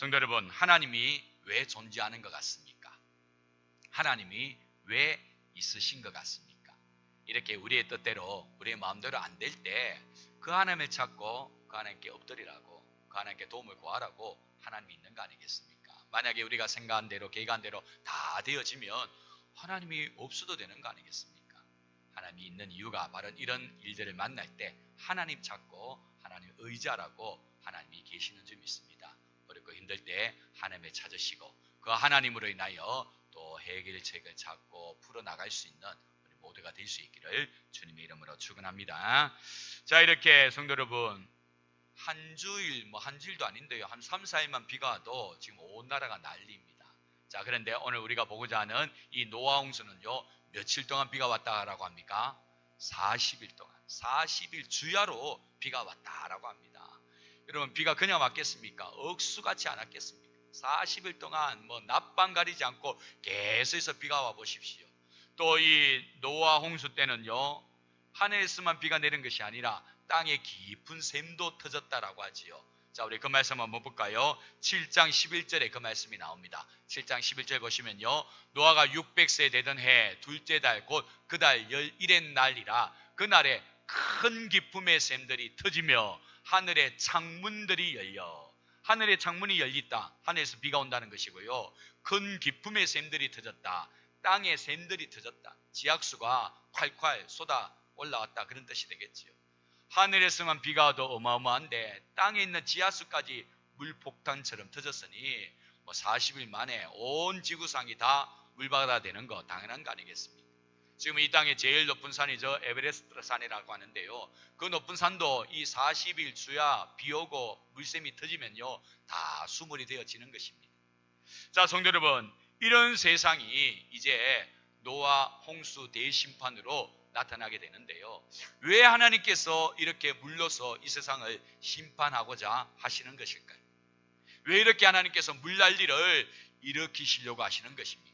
성도 여러분, 하나님이 왜 존재하는 것 같습니까? 하나님이 왜 있으신 것 같습니까? 이렇게 우리의 뜻대로 우리의 마음대로 안 될 때 그 하나님을 찾고 그 하나님께 엎드리라고, 그 하나님께 도움을 구하라고 하나님이 있는 거 아니겠습니까? 만약에 우리가 생각한 대로 계획한 대로 다 되어지면 하나님이 없어도 되는 거 아니겠습니까? 하나님이 있는 이유가 바로 이런 일들을 만날 때 하나님 찾고 하나님 의지하라고 하나님이 계시는 줄 믿습니다. 어렵고 힘들 때 하나님을 찾으시고 그 하나님으로 인하여 또 해결책을 찾고 풀어나갈 수 있는 우리 모두가 될 수 있기를 주님의 이름으로 축원합니다. 자, 이렇게 성도 여러분, 한 주일, 한 주일도 아닌데요, 한 3, 4일만 비가 와도 지금 온 나라가 난리입니다. 자, 그런데 오늘 우리가 보고자 하는 이 노아 홍수는요, 며칠 동안 비가 왔다라고 합니까? 40일 동안, 40일 주야로 비가 왔다라고 합니다. 여러분, 비가 그냥 왔겠습니까? 억수같이 안 왔겠습니까? 40일 동안 낮밤 가리지 않고 계속해서 비가 와 보십시오. 또 이 노아 홍수 때는요, 하늘에서만 비가 내린 것이 아니라 땅에 깊은 샘도 터졌다라고 하지요. 자, 우리 그 말씀 한번 볼까요? 7장 11절에 그 말씀이 나옵니다. 7장 11절 보시면요, 노아가 600세 되던 해 둘째 달 곧 그 달 11의 날이라 그날에 큰 기품의 샘들이 터지며 하늘의 창문들이 열려, 하늘의 창문이 열렸다. 하늘에서 비가 온다는 것이고요. 큰 기품의 샘들이 터졌다. 땅에 샘들이 터졌다. 지하수가 콸콸 쏟아 올라왔다, 그런 뜻이 되겠지요. 하늘에서만 비가 와도 어마어마한데 땅에 있는 지하수까지 물폭탄처럼 터졌으니 40일 만에 온 지구상이 다 물바다 되는 거 당연한 거 아니겠습니까? 지금 이 땅의 제일 높은 산이 에베레스트 산이라고 하는데요, 그 높은 산도 이 40일 주야 비 오고 물샘이 터지면요 다 수물이 되어지는 것입니다. 자, 성도 여러분, 이런 세상이 이제 노아 홍수 대심판으로 나타나게 되는데요, 왜 하나님께서 이렇게 물러서 이 세상을 심판하고자 하시는 것일까요? 왜 이렇게 하나님께서 물난리를 일으키시려고 하시는 것입니까?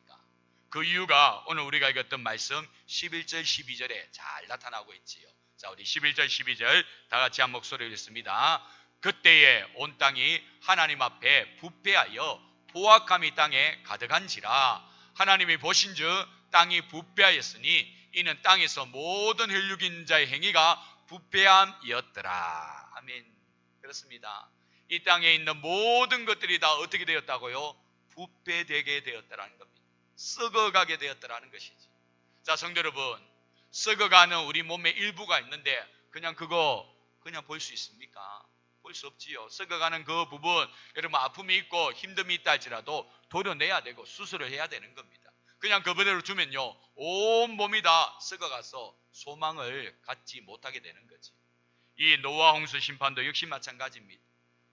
그 이유가 오늘 우리가 읽었던 말씀 11절 12절에 잘 나타나고 있지요. 자, 우리 11절 12절 다 같이 한 목소리로 읽습니다. 그때에 온 땅이 하나님 앞에 부패하여 포악함이 땅에 가득한지라 하나님이 보신즉 땅이 부패하였으니 이는 땅에서 모든 혈육인 자의 행위가 부패함이었더라. 아멘. 그렇습니다. 이 땅에 있는 모든 것들이 다 어떻게 되었다고요? 부패되게 되었다라는 겁니다. 썩어가게 되었다라는 것이지. 자, 성도 여러분, 썩어가는 우리 몸의 일부가 있는데 그거 볼 수 있습니까? 볼 수 없지요. 썩어가는 그 부분, 여러분 아픔이 있고 힘듦이 있다 할지라도 도려내야 되고 수술을 해야 되는 겁니다. 그냥 그대로 두면요 온 몸이 다 썩어가서 소망을 갖지 못하게 되는 거지. 이 노아 홍수 심판도 역시 마찬가지입니다.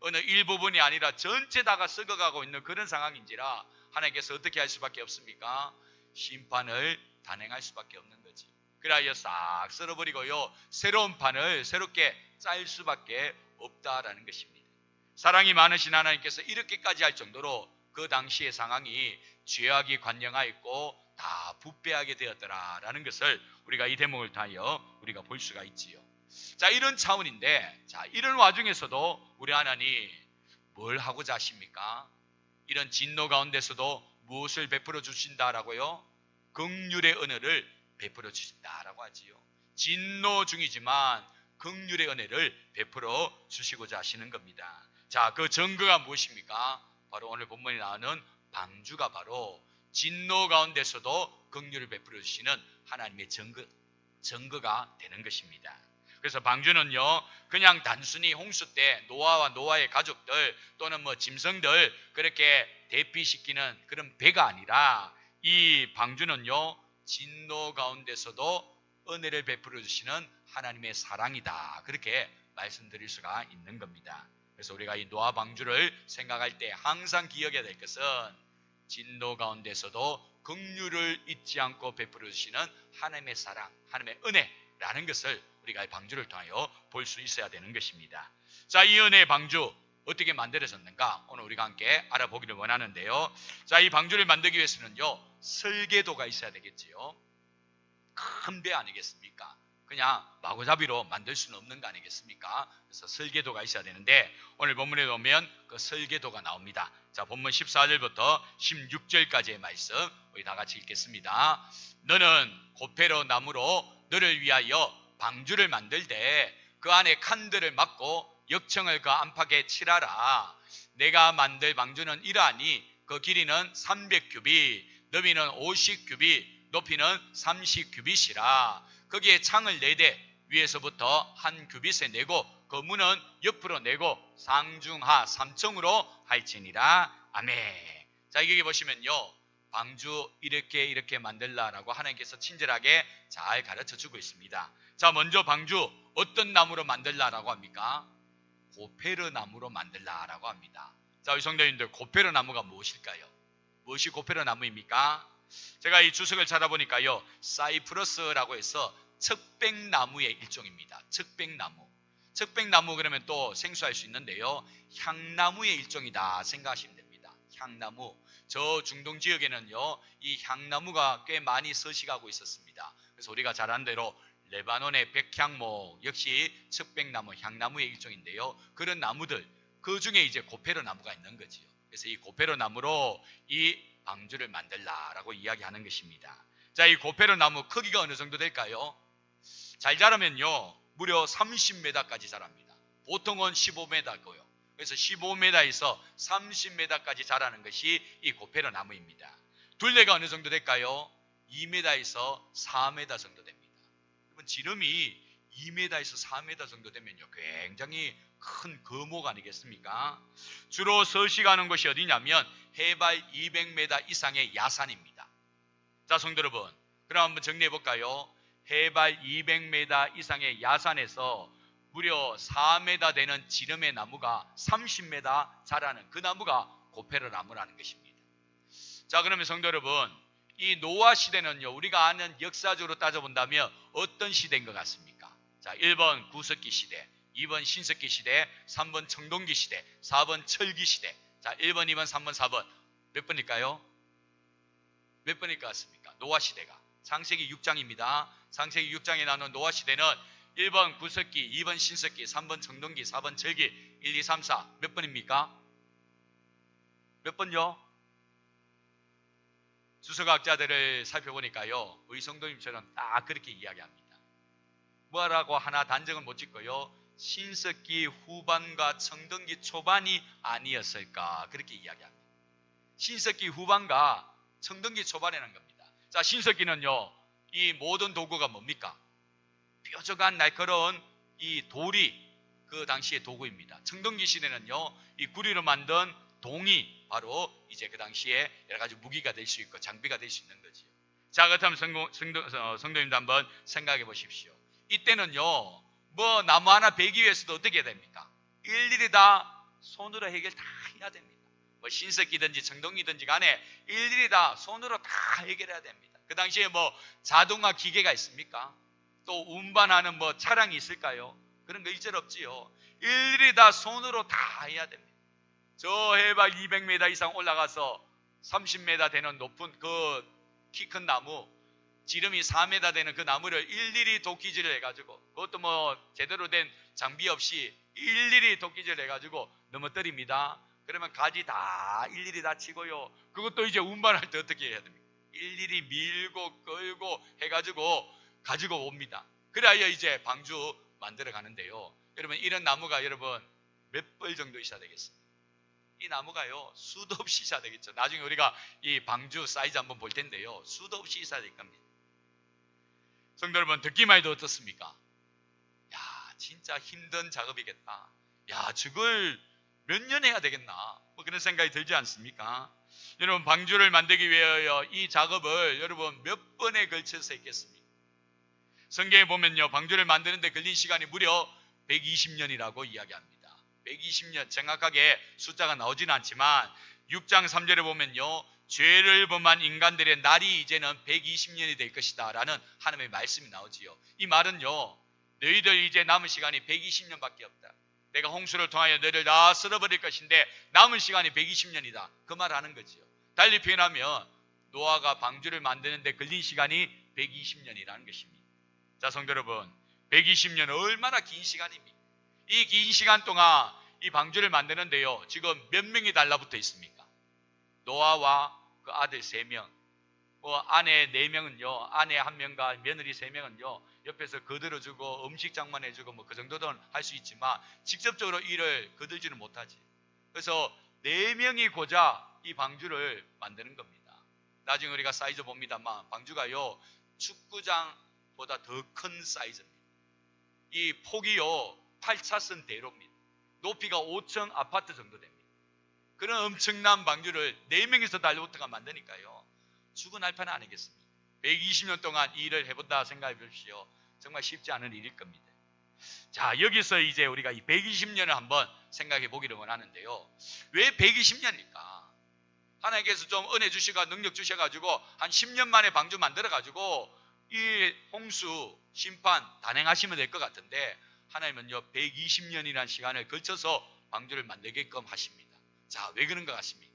어느 일부분이 아니라 전체 다가 썩어가고 있는 그런 상황인지라 하나님께서 어떻게 할 수밖에 없습니까? 심판을 단행할 수밖에 없는 거지. 그래야 싹 썰어버리고요 새로운 판을 새롭게 짤 수밖에 없다라는 것입니다. 사랑이 많으신 하나님께서 이렇게까지 할 정도로 그 당시의 상황이 죄악이 관영하였고 다 부패하게 되었더라라는 것을 우리가 이 대목을 통하여 우리가 볼 수가 있지요. 자, 이런 차원인데, 자, 이런 와중에서도 우리 하나님 뭘 하고자 하십니까? 이런 진노 가운데서도 무엇을 베풀어 주신다라고요? 긍휼의 은혜를 베풀어 주신다라고 하지요. 진노 중이지만 긍휼의 은혜를 베풀어 주시고자 하시는 겁니다. 자, 그 증거가 무엇입니까? 바로 오늘 본문에 나오는 방주가 바로 진노 가운데서도 긍휼을 베풀어 주시는 하나님의 증거가 되는 것입니다. 그래서 방주는요 그냥 단순히 홍수 때 노아와 노아의 가족들 또는 짐승들 그렇게 대피시키는 그런 배가 아니라 이 방주는요 진노 가운데서도 은혜를 베풀어 주시는 하나님의 사랑이다, 그렇게 말씀드릴 수가 있는 겁니다. 그래서 우리가 이 노아 방주를 생각할 때 항상 기억해야 될 것은 진노 가운데서도 긍휼을 잊지 않고 베풀어 주시는 하나님의 사랑, 하나님의 은혜라는 것을 우리가 이 방주를 통하여 볼 수 있어야 되는 것입니다. 자, 이 은혜의 방주 어떻게 만들어졌는가 오늘 우리가 함께 알아보기를 원하는데요. 자, 이 방주를 만들기 위해서는요 설계도가 있어야 되겠지요. 큰 배 아니겠습니까? 그냥 마구잡이로 만들 수는 없는 거 아니겠습니까? 그래서 설계도가 있어야 되는데 오늘 본문에 보면 그 설계도가 나옵니다. 자, 본문 14절부터 16절까지의 말씀 우리 다 같이 읽겠습니다. 너는 고페로 나무로 너를 위하여 방주를 만들 때 그 안에 칸들을 막고 역청을 그 안팎에 칠하라. 내가 만들 방주는 이러하니 그 길이는 300규빗, 너비는 50규빗, 높이는 30규빗이라. 거기에 창을 4대 위에서부터 한 규빗에 내고 그 문은 옆으로 내고 상중하 3층으로 할지니라. 아멘. 자, 여기 보시면요, 방주 이렇게 만들라라고 하나님께서 친절하게 잘 가르쳐 주고 있습니다. 자, 먼저 방주 어떤 나무로 만들라라고 합니까? 고페르 나무로 만들라라고 합니다. 자, 우리 성도님들, 고페르 나무가 무엇일까요? 무엇이 고페르 나무입니까? 제가 이 주석을 찾아보니까요, 사이프러스라고 해서 척백나무의 일종입니다. 척백나무. 척백나무 그러면 또 생소할 수 있는데요, 향나무의 일종이다 생각하시면 됩니다. 향나무. 저 중동 지역에는요, 이 향나무가 꽤 많이 서식하고 있었습니다. 그래서 우리가 잘 아는 대로 레바논의 백향목 역시 척백나무, 향나무의 일종인데요, 그런 나무들 그 중에 이제 고페르 나무가 있는 거지요. 그래서 이 고페르 나무로 이 방주를 만들라라고 이야기하는 것입니다. 자, 이 고페르 나무 크기가 어느 정도 될까요? 잘 자라면요, 무려 30m까지 자랍니다. 보통은 15m고요. 그래서 15m에서 30m까지 자라는 것이 이 고페르 나무입니다. 둘레가 어느 정도 될까요? 2m에서 4m 정도 됩니다. 그러면 지름이 2m에서 4m 정도 되면요, 굉장히 큰 거목 아니겠습니까? 주로 서식하는 곳이 어디냐면 해발 200m 이상의 야산입니다. 자, 성도 여러분, 그럼 한번 정리해 볼까요? 해발 200m 이상의 야산에서 무려 4m 되는 지름의 나무가 30m 자라는 그 나무가 고페르 나무라는 것입니다. 자, 그러면 성도 여러분, 이 노아 시대는요, 우리가 아는 역사적으로 따져본다면 어떤 시대인 것 같습니까? 자, 1번 구석기 시대, 2번 신석기 시대, 3번 청동기 시대, 4번 철기 시대. 자, 1번, 2번, 3번, 4번 몇 번일까요? 몇 번일 것 같습니까? 노아 시대가 창세기 6장입니다. 창세기 6장에 나오는 노아 시대는 1번 구석기, 2번 신석기, 3번 청동기, 4번 철기, 1, 2, 3, 4 몇 번입니까? 몇 번요? 주석학자들을 살펴보니까요, 우리 성도님처럼 딱 그렇게 이야기합니다. 뭐라고 하나 단정은 못 짓고요, 신석기 후반과 청동기 초반이 아니었을까 그렇게 이야기합니다. 신석기 후반과 청동기 초반이라는 겁니다. 자, 신석기는요, 이 모든 도구가 뭡니까? 뾰족한 날카로운 이 돌이 그 당시의 도구입니다. 청동기 시대는요, 이 구리로 만든 동이 바로 이제 그 당시에 여러 가지 무기가 될 수 있고 장비가 될 수 있는 거지요. 자, 그렇다면 성도님도 한번 생각해 보십시오. 이때는요, 뭐 나무 하나 베기 위해서도 어떻게 해야 됩니까? 일일이 다 손으로 해결 다 해야 됩니다. 뭐 신석기든지 청동기든지 간에 일일이 다 손으로 다 해결해야 됩니다. 그 당시에 뭐 자동화 기계가 있습니까? 또 운반하는 뭐 차량이 있을까요? 그런 거 일절 없지요. 일일이 다 손으로 다 해야 됩니다. 저 해발 200m 이상 올라가서 30m 되는 높은 그 키 큰 나무, 지름이 4m 되는 그 나무를 일일이 도끼질을 해가지고, 그것도 뭐 제대로 된 장비 없이 일일이 도끼질을 해가지고 넘어뜨립니다. 그러면 가지 다 일일이 다 치고요, 그것도 이제 운반할 때 어떻게 해야 됩니까? 일일이 밀고 끌고 해가지고 가지고 옵니다. 그래야 이제 방주 만들어 가는데요, 여러분 이런 나무가 여러분 몇 벌 정도 있어야 되겠습니까? 이 나무가요, 수도 없이 있어야 되겠죠. 나중에 우리가 이 방주 사이즈 한번 볼 텐데요, 수도 없이 있어야 될 겁니다. 성도 여러분, 듣기만 해도 어떻습니까? 야, 진짜 힘든 작업이겠다. 야, 저걸 몇 년 해야 되겠나? 뭐 그런 생각이 들지 않습니까? 여러분, 방주를 만들기 위하여 이 작업을 여러분 몇 번에 걸쳐서 했겠습니까? 성경에 보면요, 방주를 만드는데 걸린 시간이 무려 120년이라고 이야기합니다. 120년, 정확하게 숫자가 나오지는 않지만 6장 3절에 보면요, 죄를 범한 인간들의 날이 이제는 120년이 될 것이다 라는 하나님의 말씀이 나오지요. 이 말은요, 너희들 이제 남은 시간이 120년밖에 없다. 내가 홍수를 통하여 너희를 다 쓸어버릴 것인데 남은 시간이 120년이다. 그 말 하는 거지요. 달리 표현하면 노아가 방주를 만드는데 걸린 시간이 120년이라는 것입니다. 자, 성도 여러분, 120년 얼마나 긴 시간입니까? 이 긴 시간 동안 이 방주를 만드는데요, 지금 몇 명이 달라붙어 있습니까? 노아와 그 아들 3명, 뭐 아내 4명은요, 아내 1명과 며느리 3명은요 옆에서 거들어주고 음식 장만해주고 뭐 그 정도는 할 수 있지만 직접적으로 일을 거들지는 못하지. 그래서 4명이 고자 이 방주를 만드는 겁니다. 나중에 우리가 사이즈 봅니다만 방주가요 축구장보다 더 큰 사이즈입니다. 이 폭이요 8차선 대로입니다. 높이가 5층 아파트 정도 됩니다. 그런 엄청난 방주를 4명이서 달려붙어가 만드니까요 죽은 알파는 아니겠습니까? 120년 동안 이 일을 해본다 생각해 보십시오. 정말 쉽지 않은 일일 겁니다. 자, 여기서 이제 우리가 이 120년을 한번 생각해 보기를 원하는데요, 왜 120년일까? 하나님께서 좀 은혜 주시고 능력 주셔가지고 한 10년 만에 방주 만들어가지고 이 홍수 심판 단행하시면 될 것 같은데 하나님은요 120년이라는 시간을 걸쳐서 방주를 만들게끔 하십니다. 자, 왜 그런 것 같습니까?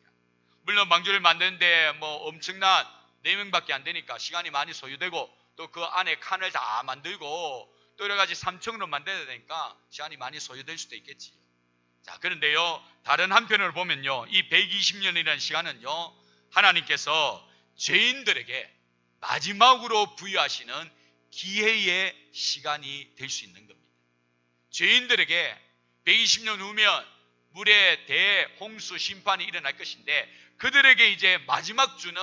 물론 방주를 만드는데 뭐 엄청난 4명밖에 안 되니까 시간이 많이 소요되고 또 그 안에 칸을 다 만들고 또 여러 가지 3층으로 만들어야 되니까 시간이 많이 소요될 수도 있겠지요. 자, 그런데요 다른 한편으로 보면요 이 120년이라는 시간은요 하나님께서 죄인들에게 마지막으로 부여하시는 기회의 시간이 될 수 있는 겁니다. 죄인들에게 120년 후면 물의 대홍수 심판이 일어날 것인데 그들에게 이제 마지막 주는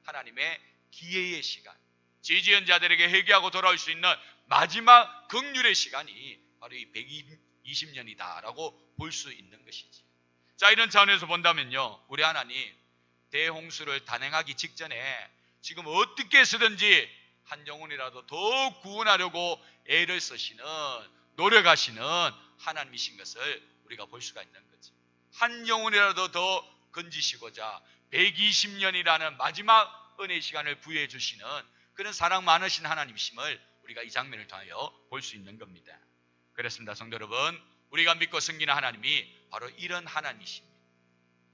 하나님의 기회의 시간, 죄 지은 자들에게 회개하고 돌아올 수 있는 마지막 긍휼의 시간이 바로 이 120년이다라고 볼 수 있는 것이지. 자, 이런 차원에서 본다면요 우리 하나님 대홍수를 단행하기 직전에 지금 어떻게 해서든지 한 영혼이라도 더 구원하려고 애를 쓰시는, 노력하시는 하나님이신 것을 우리가 볼 수가 있는 거지. 한 영혼이라도 더 건지시고자 120년이라는 마지막 은혜의 시간을 부여해 주시는 그런 사랑 많으신 하나님이심을 우리가 이 장면을 통하여 볼 수 있는 겁니다. 그렇습니다. 성도 여러분, 우리가 믿고 섬기는 하나님이 바로 이런 하나님이십니다.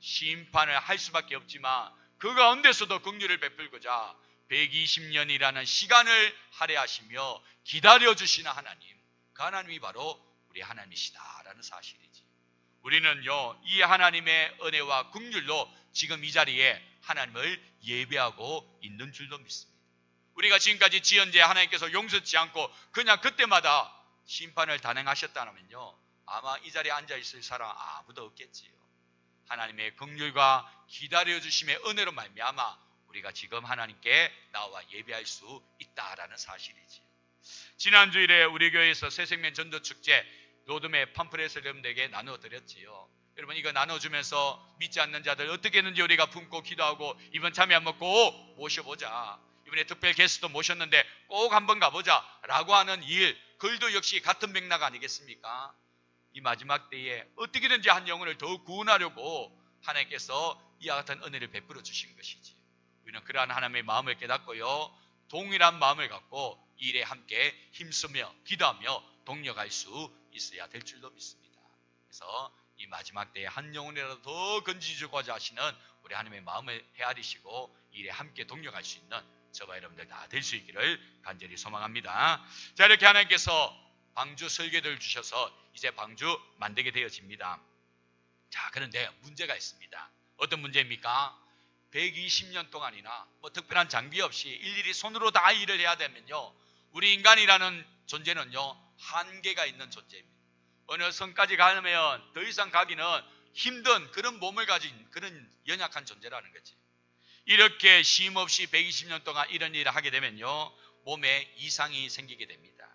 심판을 할 수밖에 없지만 그 가운데서도 긍휼을 베풀고자 120년이라는 시간을 할애하시며 기다려주시는 하나님, 그 하나님이 바로 우리 하나님이시다라는 사실이지. 우리는요 이 하나님의 은혜와 긍휼로 지금 이 자리에 하나님을 예배하고 있는 줄도 믿습니다. 우리가 지금까지 지은 죄 하나님께서 용서치 않고 그냥 그때마다 심판을 단행하셨다면요 아마 이 자리에 앉아있을 사람 아무도 없겠지요. 하나님의 긍휼과 기다려주심의 은혜로 말미암아 우리가 지금 하나님께 나와 예배할 수 있다라는 사실이지요. 지난 주일에 우리 교회에서 새생명 전도축제 로드맵 팜플렛을 여러분들에게 나누어 드렸지요. 여러분 이거 나눠주면서 믿지 않는 자들 어떻게 했는지 우리가 품고 기도하고 이번 참여 한번 꼭 모셔보자, 이번에 특별 게스트도 모셨는데 꼭 한번 가보자 라고 하는 일, 글도 역시 같은 맥락 아니겠습니까? 이 마지막 때에 어떻게든지 한 영혼을 더 구원하려고 하나님께서 이와 같은 은혜를 베풀어 주신 것이지. 우리는 그러한 하나님의 마음을 깨닫고요 동일한 마음을 갖고 이 일에 함께 힘쓰며 기도하며 동력할 수 있어야 될 줄로 믿습니다. 그래서 이 마지막 때에 한 영혼이라도 더 건지주고자 하시는 우리 하나님의 마음을 헤아리시고 이 일에 함께 동력할 수 있는 저와 여러분들 다 될 수 있기를 간절히 소망합니다. 자, 이렇게 하나님께서 방주 설계도를 주셔서 이제 방주 만들게 되어집니다. 자, 그런데 문제가 있습니다. 어떤 문제입니까? 120년 동안이나 뭐 특별한 장비 없이 일일이 손으로 다 일을 해야 되면요 우리 인간이라는 존재는요 한계가 있는 존재입니다. 어느 선까지 가면 더 이상 가기는 힘든 그런 몸을 가진 그런 연약한 존재라는 거지. 이렇게 쉼없이 120년 동안 이런 일을 하게 되면요 몸에 이상이 생기게 됩니다.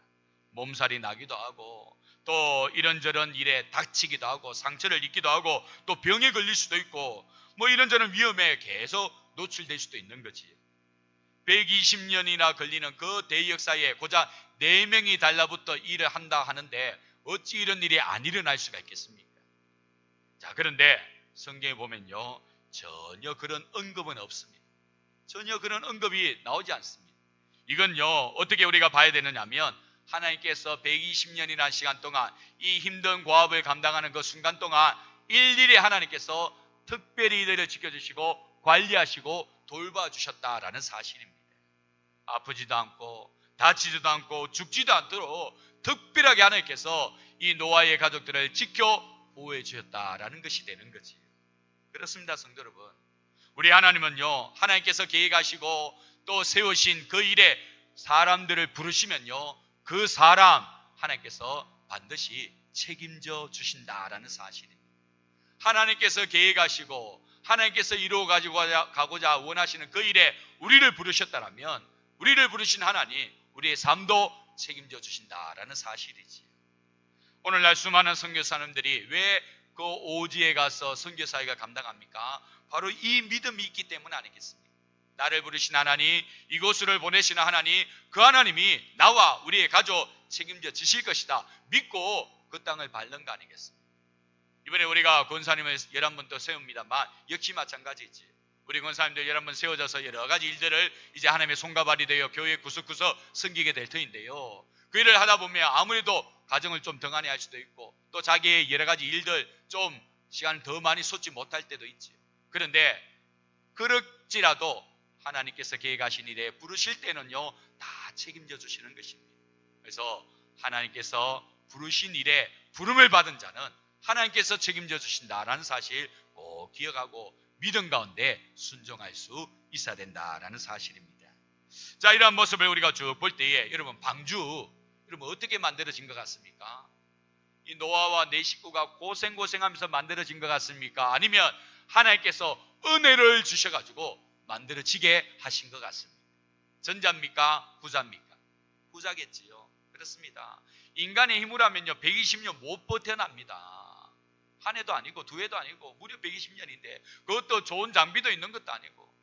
몸살이 나기도 하고 또 이런저런 일에 다치기도 하고 상처를 입기도 하고 또 병에 걸릴 수도 있고 뭐 이런저런 위험에 계속 노출될 수도 있는 거지. 120년이나 걸리는 그 대역사에 고작 4명이 달라붙어 일을 한다 하는데 어찌 이런 일이 안 일어날 수가 있겠습니까? 자, 그런데 성경에 보면요 전혀 그런 언급은 없습니다. 전혀 그런 언급이 나오지 않습니다. 이건요 어떻게 우리가 봐야 되느냐면 하나님께서 120년이라는 시간 동안 이 힘든 고압을 감당하는 그 순간 동안 일일이 하나님께서 특별히 이들을 지켜주시고 관리하시고 돌봐주셨다라는 사실입니다. 아프지도 않고 다치지도 않고 죽지도 않도록 특별하게 하나님께서 이 노아의 가족들을 지켜 보호해 주셨다라는 것이 되는 거지. 그렇습니다, 성도 여러분. 우리 하나님은요, 하나님께서 계획하시고 또 세우신 그 일에 사람들을 부르시면요, 그 사람 하나님께서 반드시 책임져 주신다라는 사실입니다. 하나님께서 계획하시고 하나님께서 이루어 가고자 원하시는 그 일에 우리를 부르셨다면 우리를 부르신 하나님, 우리의 삶도 책임져 주신다라는 사실이지. 오늘날 수많은 선교사님들이 왜 그 오지에 가서 선교사회가 감당합니까? 바로 이 믿음이 있기 때문 아니겠습니까? 나를 부르신 하나님, 이곳을 보내시는 하나님, 그 하나님이 나와 우리의 가족 책임져 주실 것이다 믿고 그 땅을 밟는 거 아니겠습니까? 이번에 우리가 권사님을 11번 또 세웁니다만 역시 마찬가지지. 우리 권사님들 11번 세워져서 여러 가지 일들을 이제 하나님의 손과 발이 되어 교회 구석구석 섬기게 될 터인데요, 그 일을 하다 보면 아무래도 가정을 좀 덩하니 할 수도 있고 또 자기의 여러 가지 일들 좀 시간을 더 많이 쏟지 못할 때도 있지. 그런데 그렇지라도 하나님께서 계획하신 일에 부르실 때는요, 다 책임져 주시는 것입니다. 그래서 하나님께서 부르신 일에 부름을 받은 자는 하나님께서 책임져 주신다라는 사실 꼭 기억하고 믿음 가운데 순종할 수 있어야 된다라는 사실입니다. 자, 이러한 모습을 우리가 쭉 볼 때에 여러분, 방주 여러분 어떻게 만들어진 것 같습니까? 이 노아와 네 식구가 고생하면서 만들어진 것 같습니까? 아니면 하나님께서 은혜를 주셔가지고 만들어지게 하신 것 같습니까? 전자입니까? 후자입니까? 후자겠지요. 그렇습니다. 인간의 힘으로 하면요 120년 못 버텨납니다. 한 해도 아니고 두 해도 아니고 무려 120년인데 그것도 좋은 장비도 있는 것도 아니고.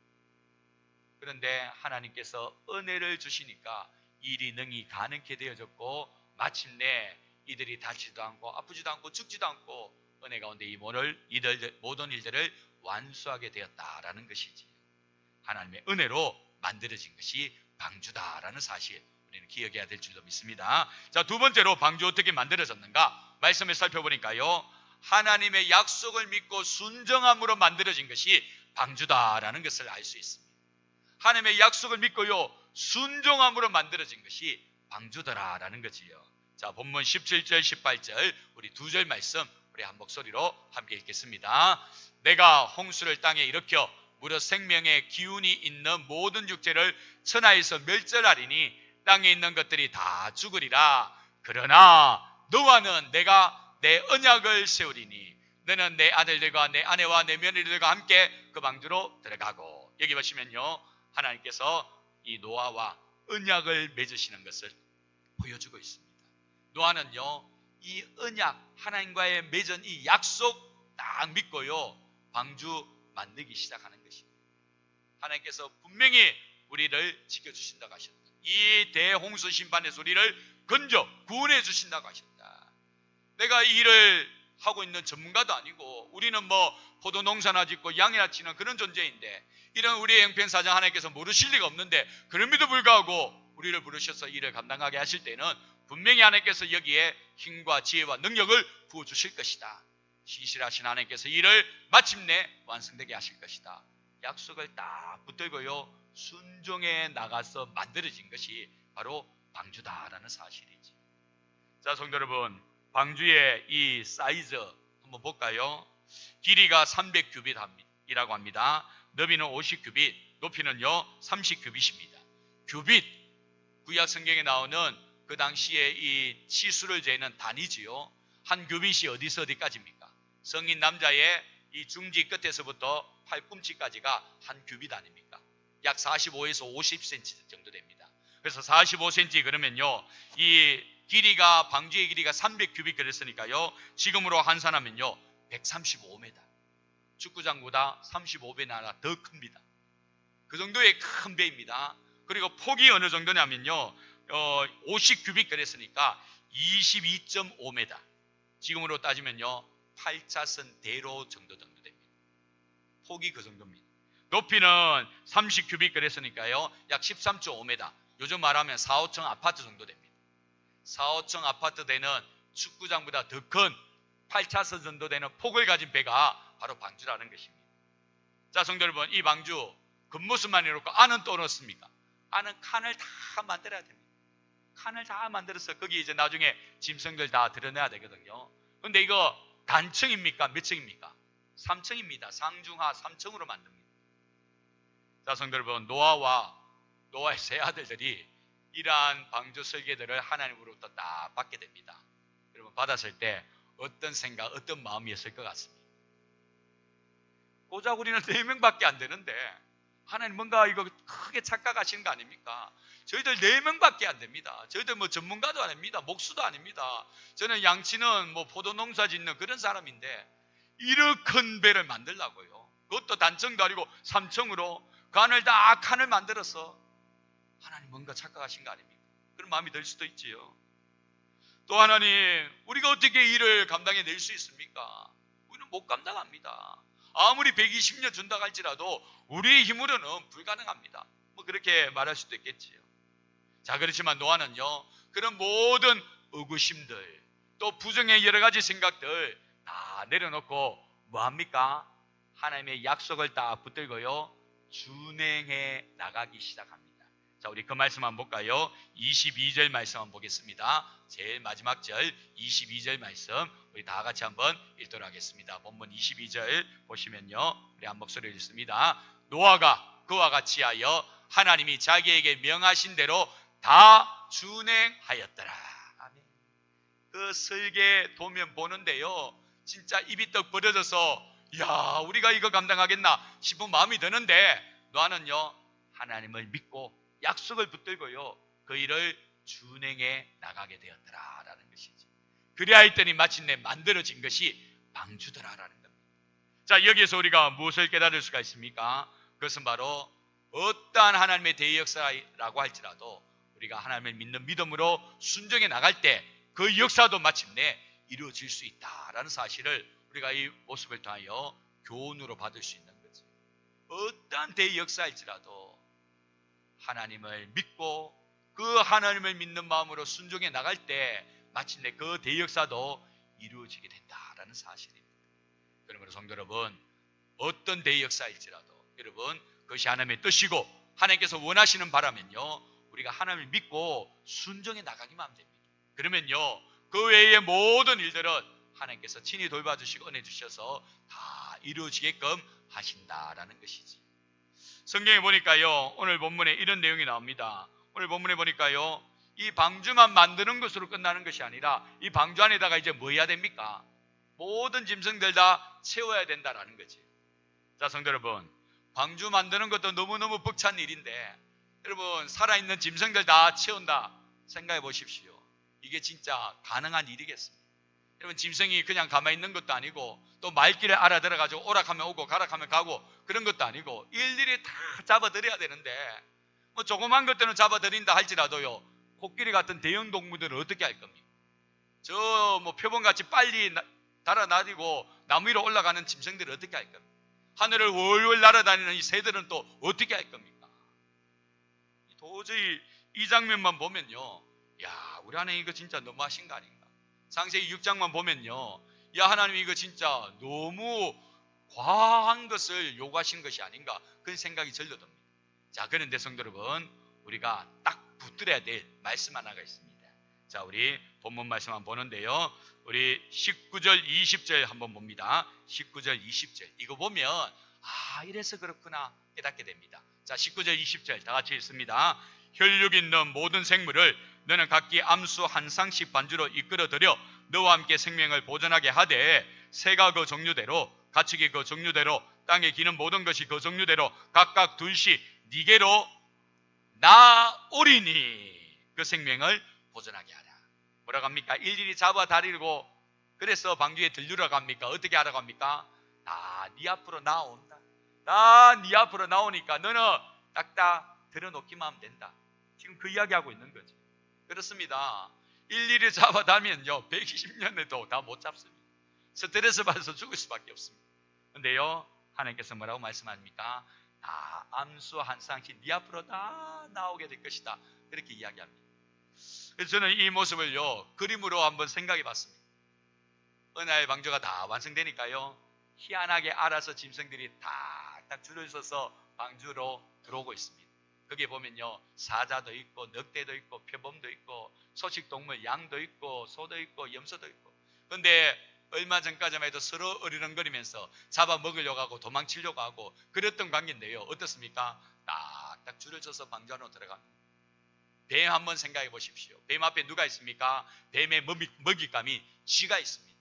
그런데 하나님께서 은혜를 주시니까 일이 능히 가능케 되어졌고 마침내 이들이 다치지도 않고 아프지도 않고 죽지도 않고 은혜 가운데 이 모든 일들을 완수하게 되었다라는 것이지. 하나님의 은혜로 만들어진 것이 방주다라는 사실 우리는 기억해야 될 줄로 믿습니다. 자, 두 번째로 방주 어떻게 만들어졌는가? 말씀을 살펴보니까요, 하나님의 약속을 믿고 순정함으로 만들어진 것이 방주다라는 것을 알 수 있습니다. 하나님의 약속을 믿고요 순종함으로 만들어진 것이 방주더라라는 거지요. 자, 본문 17절 18절 우리 두 절 말씀 우리 한 목소리로 함께 읽겠습니다. 내가 홍수를 땅에 일으켜 무릇 생명의 기운이 있는 모든 육체를 천하에서 멸절하리니 땅에 있는 것들이 다 죽으리라. 그러나 너와는 내가 내 언약을 세우리니 너는 내 아들들과 내 아내와 내 며느리들과 함께 그 방주로 들어가고. 여기 보시면요, 하나님께서 이 노아와 언약을 맺으시는 것을 보여주고 있습니다. 노아는요, 이 언약, 하나님과의 맺은 이 약속 딱 믿고요 방주 만들기 시작하는 것입니다. 하나님께서 분명히 우리를 지켜주신다고 하셨다. 이 대홍수 심판에서 우리를 건져 구원해 주신다고 하셨다. 내가 이 일을 하고 있는 전문가도 아니고 우리는 포도 농사나 짓고 양이나 치는 그런 존재인데 이런 우리의 형편사정 하나님께서 모르실 리가 없는데 그럼에도 불구하고 우리를 부르셔서 일을 감당하게 하실 때는 분명히 하나님께서 여기에 힘과 지혜와 능력을 부어주실 것이다. 신실하신 하나님께서 일을 마침내 완성되게 하실 것이다. 약속을 딱 붙들고요 순종해 나가서 만들어진 것이 바로 방주다라는 사실이지. 자, 성도 여러분, 방주의 이 사이즈 한번 볼까요? 길이가 300규빗이라고 합니다. 너비는 50규빗, 높이는요 30규빗입니다. 규빗, 구약 성경에 나오는 그 당시에 이 치수를 재는 단위지요. 한 규빗이 어디서 어디까지입니까? 성인 남자의 이 중지 끝에서부터 팔꿈치까지가 한 규빗 아닙니까? 약 45에서 50cm 정도 됩니다. 그래서 45cm 그러면요 이 길이가 방주의 길이가 300규빗 그랬으니까요 지금으로 환산하면요 135m, 축구장보다 35배나 더 큽니다. 그 정도의 큰 배입니다. 그리고 폭이 어느 정도냐면요 50규빗 그랬으니까 22.5m, 지금으로 따지면요 8차선 대로 정도 됩니다. 폭이 그 정도입니다. 높이는 30규빗 그랬으니까요 약 13.5m, 요즘 말하면 4, 5층 아파트 정도 됩니다. 4, 5층 아파트 되는 축구장보다 더 큰 8차선 정도 되는 폭을 가진 배가 바로 방주라는 것입니다. 자, 성도 여러분, 이 방주 겉모습만 이렇고 안은 또 어떻습니까? 안은 칸을 다 만들어야 됩니다. 칸을 다 만들어서 거기 이제 나중에 짐승들 다 드러내야 되거든요. 근데 이거 단층입니까? 몇 층입니까? 3층입니다. 상중하 3층으로 만듭니다. 자, 성도 여러분, 노아의 세 아들들이 이러한 방주 설계들을 하나님으로부터 다 받게 됩니다. 여러분, 받았을 때 어떤 생각, 어떤 마음이었을 것 같습니다. 고작 우리는 4명밖에 안 되는데 하나님 뭔가 이거 크게 착각하시는 거 아닙니까? 저희들 4명밖에 안 됩니다. 저희들 뭐 전문가도 아닙니다. 목수도 아닙니다. 저는 양치는 뭐 포도 농사 짓는 그런 사람인데 이렇게 큰 배를 만들라고요. 그것도 단층도 아니고 3층으로 그 안을 다 칸을 만들어서 하나님 뭔가 착각하신 거 아닙니까? 그런 마음이 들 수도 있지요. 또 하나님, 우리가 어떻게 일을 감당해낼 수 있습니까? 우리는 못 감당합니다. 아무리 120년 준다고 할지라도 우리의 힘으로는 불가능합니다. 뭐 그렇게 말할 수도 있겠지요. 자, 그렇지만 노아는요, 그런 모든 의구심들, 또 부정의 여러 가지 생각들 다 내려놓고 뭐합니까? 하나님의 약속을 딱 붙들고요, 준행해 나가기 시작합니다. 자, 우리 그 말씀 한번 볼까요? 22절 말씀 한번 보겠습니다. 제일 마지막 절 22절 말씀 우리 다 같이 한번 읽도록 하겠습니다. 본문 22절 보시면요, 우리 한 목소리를 읽습니다. 노아가 그와 같이 하여 하나님이 자기에게 명하신 대로 다 준행하였더라. 아멘. 그 설계 도면 보는데요, 진짜 입이 떡 벌어져서 야, 우리가 이거 감당하겠나 싶은 마음이 드는데 노아는요, 하나님을 믿고 약속을 붙들고요, 그 일을 준행해 나가게 되었더라라는 것이지. 그래야 했더니 마침내 만들어진 것이 방주더라라는 겁니다. 자, 여기에서 우리가 무엇을 깨달을 수가 있습니까? 그것은 바로 어떠한 하나님의 대역사라고 할지라도 우리가 하나님을 믿는 믿음으로 순종해 나갈 때 그 역사도 마침내 이루어질 수 있다라는 사실을 우리가 이 모습을 통하여 교훈으로 받을 수 있는 거지. 어떠한 대역사일지라도 하나님을 믿고 그 하나님을 믿는 마음으로 순종해 나갈 때 마침내 그 대역사도 이루어지게 된다라는 사실입니다. 그러므로 성도 여러분, 어떤 대역사일지라도 여러분, 그것이 하나님의 뜻이고 하나님께서 원하시는 바라면요, 우리가 하나님을 믿고 순종해 나가기만 하면 됩니다. 그러면요, 그 외의 모든 일들은 하나님께서 친히 돌봐주시고 은혜 주셔서 다 이루어지게끔 하신다라는 것이지. 성경에 보니까요, 오늘 본문에 이런 내용이 나옵니다. 오늘 본문에 보니까요, 이 방주만 만드는 것으로 끝나는 것이 아니라 이 방주 안에다가 이제 뭐 해야 됩니까? 모든 짐승들 다 채워야 된다라는 거지. 자, 성도 여러분, 방주 만드는 것도 너무너무 벅찬 일인데 여러분, 살아있는 짐승들 다 채운다 생각해 보십시오. 이게 진짜 가능한 일이겠습니까? 여러분, 짐승이 그냥 가만히 있는 것도 아니고 또 말귀를 알아들어가지고 오락하면 오고 가락하면 가고 그런 것도 아니고 일일이 다 잡아들여야 되는데 뭐 조그만 것들은 잡아들인다 할지라도요, 코끼리 같은 대형 동물들은 어떻게 할 겁니까? 저 뭐 표범같이 빨리 달아나리고 나무 위로 올라가는 짐승들은 어떻게 할 겁니까? 하늘을 월월 날아다니는 이 새들은 또 어떻게 할 겁니까? 도저히 이 장면만 보면요, 야, 우리 하나님 이거 진짜 너무하신 거 아닌가? 창세기 6장만 보면요, 야, 하나님 이거 진짜 너무 과한 것을 요구하신 것이 아닌가, 그런 생각이 절로듭니다. 자, 그런데 성도 여러분, 우리가 딱 붙들어야 될 말씀 하나가 있습니다. 자, 우리 본문 말씀 한번 보는데요, 우리 19절 20절 한번 봅니다. 19절 20절 이거 보면 아, 이래서 그렇구나 깨닫게 됩니다. 자, 19절 20절 다 같이 읽습니다. 혈육 있는 모든 생물을 너는 각기 암수 한 쌍씩 반주로 이끌어들여 너와 함께 생명을 보존하게 하되 새가 그 종류대로 가축이 그 종류대로 땅에 기는 모든 것이 그 종류대로 각각 둘씩 네게로 나오리니 그 생명을 보존하게 하라. 뭐라고 합니까? 일일이 잡아 다리고 그래서 방주에 들르러 갑니까? 어떻게 하라고 합니까? 다 네 앞으로 나온다. 다 네 앞으로 나오니까 너는 딱딱 들어놓기만 하면 된다. 지금 그 이야기하고 있는 거지. 그렇습니다. 일일이 잡아다면요 120년에도 다 못 잡습니다. 스트레스 받아서 죽을 수밖에 없습니다. 근데요, 하나님께서 뭐라고 말씀합니까? 다 암수 한 쌍씩 네 앞으로 다 나오게 될 것이다. 그렇게 이야기합니다. 그래서 저는 이 모습을요 그림으로 한번 생각해 봤습니다. 어느 날 방주가 다 완성되니까요, 희한하게 알아서 짐승들이 다 줄을 서서 방주로 들어오고 있습니다. 거기에 보면요, 사자도 있고 늑대도 있고 표범도 있고 소식동물 양도 있고 소도 있고 염소도 있고. 그런데 얼마 전까지만 해도 서로 어리렁거리면서 잡아먹으려고 하고 도망치려고 하고 그랬던 관계인데요, 어떻습니까? 딱딱 줄을 서서 방주 안으로 들어갑니다. 뱀 한번 생각해 보십시오. 뱀 앞에 누가 있습니까? 뱀의 먹잇감이 쥐가 있습니다.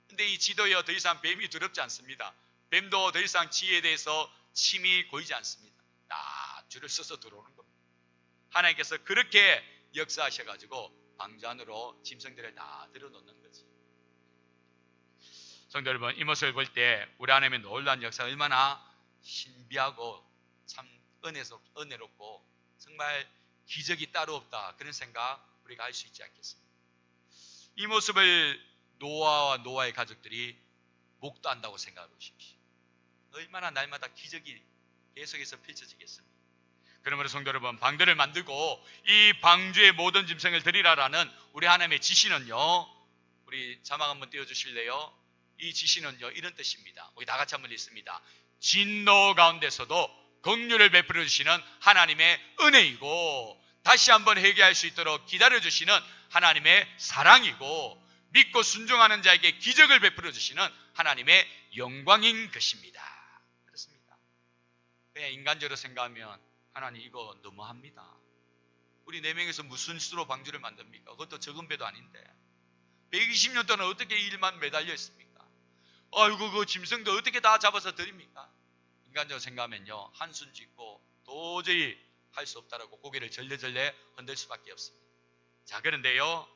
근데 이 쥐도요, 더 이상 뱀이 두렵지 않습니다. 뱀도 더 이상 쥐에 대해서 침이 고이지 않습니다. 딱 줄을 서서 들어오는 겁니다. 하나님께서 그렇게 역사하셔가지고 방주 안으로 짐승들을 다 들어놓는 거지. 성도 여러분, 이 모습을 볼 때 우리 하나님의 놀라운 역사가 얼마나 신비하고 참 은혜롭고 정말 기적이 따로 없다, 그런 생각 우리가 할 수 있지 않겠습니까? 이 모습을 노아와 노아의 가족들이 목도한다고 생각해 보십시오. 얼마나 날마다 기적이 계속해서 펼쳐지겠습니까? 그러므로 성도 여러분, 방주를 만들고 이 방주의 모든 짐승을 드리라라는 우리 하나님의 지시는요, 우리 자막 한번 띄워주실래요? 이 지시는요, 이런 뜻입니다. 우리 다 같이 한번 읽습니다. 진노 가운데서도 긍휼을 베풀어 주시는 하나님의 은혜이고, 다시 한번 회개할 수 있도록 기다려 주시는 하나님의 사랑이고, 믿고 순종하는 자에게 기적을 베풀어 주시는 하나님의 영광인 것입니다. 그렇습니다. 그냥 인간적으로 생각하면 하나님 이거 너무합니다. 우리 4명에서 무슨 수로 방주를 만듭니까? 그것도 적은 배도 아닌데 120년 동안 어떻게 이 일만 매달려 있습니까? 아이고, 그 짐승도 어떻게 다 잡아서 드립니까? 인간적으로 생각하면요, 한숨 짓고 도저히 할 수 없다라고 고개를 절레절레 흔들 수밖에 없습니다. 자, 그런데요,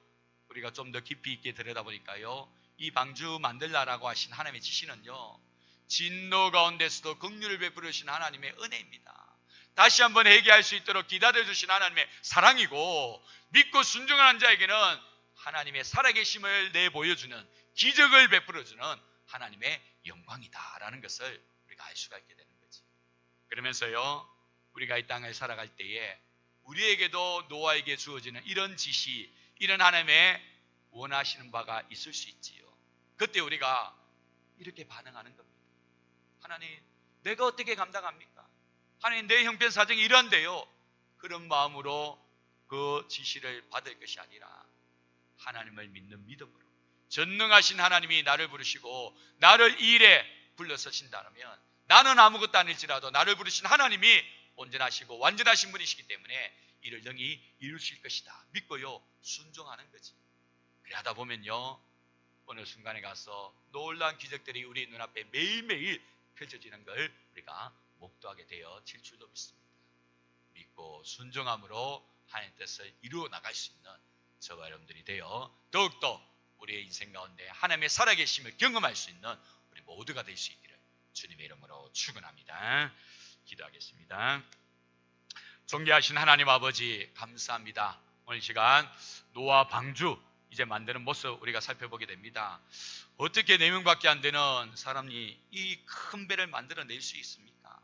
우리가 좀 더 깊이 있게 들여다보니까요, 이 방주 만들라라고 하신 하나님의 지시는요, 진노 가운데서도 긍휼을 베풀어 주신 하나님의 은혜입니다. 다시 한번 회개할 수 있도록 기다려 주신 하나님의 사랑이고, 믿고 순종하는 자에게는 하나님의 살아계심을 내보여주는, 기적을 베풀어 주는 하나님의 영광이다라는 것을 우리가 알 수가 있게 되는 거지. 그러면서요, 우리가 이 땅을 살아갈 때에 우리에게도 노아에게 주어지는 이런 지시, 이런 하나님의 원하시는 바가 있을 수 있지요. 그때 우리가 이렇게 반응하는 겁니다. 하나님, 내가 어떻게 감당합니까? 하나님, 내 형편 사정이 이런데요. 그런 마음으로 그 지시를 받을 것이 아니라 하나님을 믿는 믿음으로, 전능하신 하나님이 나를 부르시고 나를 이 일에 불러서신다면 나는 아무것도 아닐지라도 나를 부르신 하나님이 온전하시고 완전하신 분이시기 때문에 이를 능히 이루실 것이다 믿고요, 순종하는 거지. 그래 하다 보면요, 어느 순간에 가서 놀라운 기적들이 우리 눈앞에 매일매일 펼쳐지는 걸 우리가 목도하게 되어질 줄도 믿습니다. 믿고 순종함으로 하나님의 뜻을 이루어 나갈 수 있는 저와 여러분들이 되어 더욱더 우리의 인생 가운데 하나님의 살아계심을 경험할 수 있는 우리 모두가 될 수 있기를 주님의 이름으로 축원합니다. 기도하겠습니다. 존귀하신 하나님 아버지, 감사합니다. 오늘 시간 노아 방주 이제 만드는 모습 우리가 살펴보게 됩니다. 어떻게 4명밖에 안 되는 사람이 이 큰 배를 만들어낼 수 있습니까?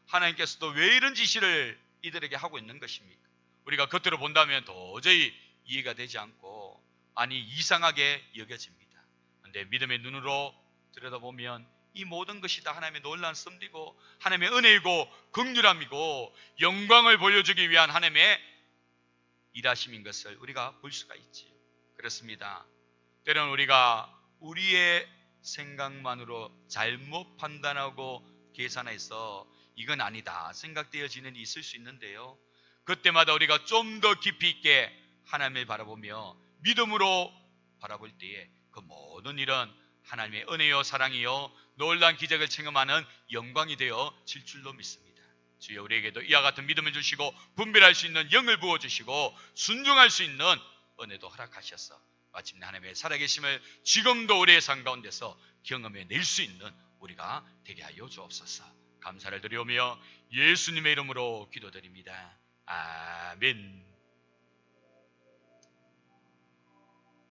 하나님께서도 왜 이런 지시를 이들에게 하고 있는 것입니까? 우리가 겉으로 본다면 도저히 이해가 되지 않고, 아니, 이상하게 여겨집니다. 그런데 믿음의 눈으로 들여다보면 이 모든 것이 다 하나님의 놀라운 섭리고 하나님의 은혜이고 긍휼함이고 영광을 보여주기 위한 하나님의 일하심인 것을 우리가 볼 수가 있지요. 그렇습니다. 때로는 우리가 우리의 생각만으로 잘못 판단하고 계산해서 이건 아니다 생각되어지는 일이 있을 수 있는데요, 그때마다 우리가 좀 더 깊이 있게 하나님을 바라보며 믿음으로 바라볼 때에 그 모든 일은 하나님의 은혜요 사랑이요 놀라운 기적을 체험하는 영광이 되어 질 줄로 믿습니다. 주여, 우리에게도 이와 같은 믿음을 주시고 분별할 수 있는 영을 부어주시고 순종할 수 있는 은혜도 허락하셔서 마침내 하나님의 살아계심을 지금도 우리의 삶 가운데서 경험해낼 수 있는 우리가 되게 하여 주옵소서. 감사를 드리오며 예수님의 이름으로 기도드립니다. 아멘.